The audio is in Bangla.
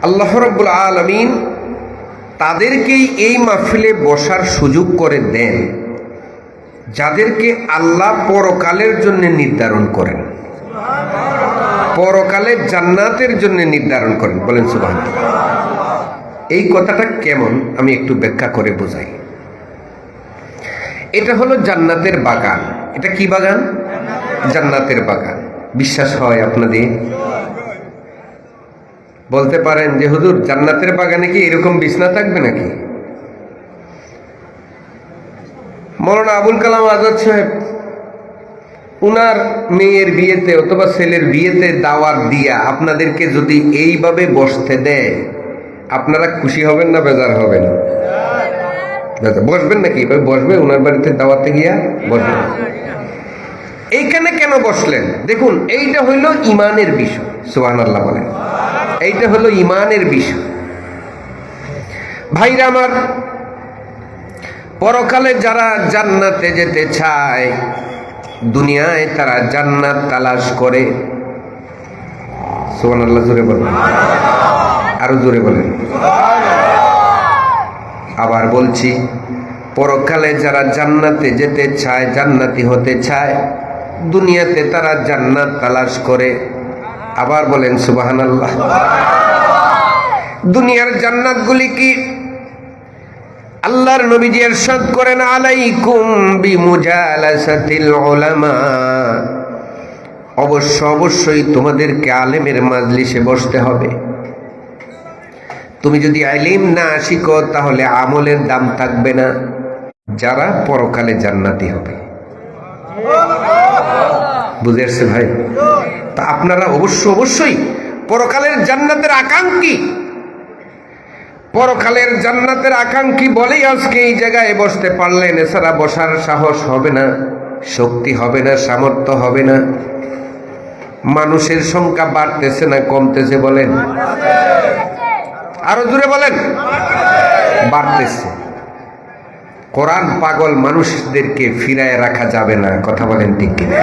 আল্লাহ রাব্বুল আলামিন তাদেরকেই এই মাহফিলে বসার সুযোগ করে দেন যাদেরকে আল্লাহ পরকালের জন্য নির্ধারণ করেন, পরকালে জান্নাতের জন্য নির্ধারণ করেন। বলেন সুবহানাল্লাহ। এই কথাটা কেমন আমি একটু ব্যাখ্যা করে বোঝাই। এটা হলো জান্নাতের বাগান। এটা কি বাগান? জান্নাতের বাগান। বিশ্বাস হয় আপনাদের? বলতে পারেন যে হুজুর জান্নাতের বাগানে কি এরকম বিছনা থাকবে নাকি? মৌলানা আবুল কালাম আজাদ সাহেব উনার মেয়ের বিয়েতে অথবা ছেলের বিয়েতে দাওয়াত দিয়া আপনাদেরকে যদি এইভাবে বসতে দেয়, আপনারা খুশি হবেন না বেজার হবেন? বসবেন নাকি? বসবে উনার বাড়িতে দাওয়াতে গিয়া বসবেন। এইখানে কেন বসলেন? দেখুন, এইটা হইল ইমানের বিষয়। সুবহানাল্লাহ বলেন। এইটা হলো ইমানের বিষয়। ভাইরা আমার, পরকালে যারা জান্নাতে যেতে চায়, দুনিয়ায় তারা জান্নাত তালাশ করে। সুবহানাল্লাহ জোরে বলেন, আরো জোরে বলেন। আবার বলছি, পরকালে যারা জান্নাতে যেতে চায়, জান্নাতি হতে চায়, দুনিয়াতে তারা জান্নাত তালাশ করে। আবার বলেন সুবহানাল্লাহ। দুনিয়ার জান্নাতগুলি কি? আল্লাহর নবীজি ইরশাদ করেন, আলাইকুম বিমুজালাসাতিল উলামা, অবশ্যই তোমাদেরকে আলেমের মাজলিসে বসতে হবে। তুমি যদি ইলম না শিখো তাহলে আমলের দাম থাকবে না। যারা পরকালে জান্নাতি হবে, বুঝেছে ভাই? তা আপনারা অবশ্যই পরকালের জান্নাতের আকাঙ্ক্ষী, পরকালের জান্নাতের আকাঙ্ক্ষী বলেই আজকে এই জায়গায় বসতে পারলেন। এছাড়া বসার সাহস হবে না, শক্তি হবে না, সামর্থ্য হবে না। মানুষের সংখ্যা বাড়তেছে না কমতেছে? বলেন, আরো জোরে বলেন। বাড়তেছে। কোরআন পাগল মানুষদেরকে ফিরায় রাখা যাবে না। কথা বলেন ঠিক কিনা?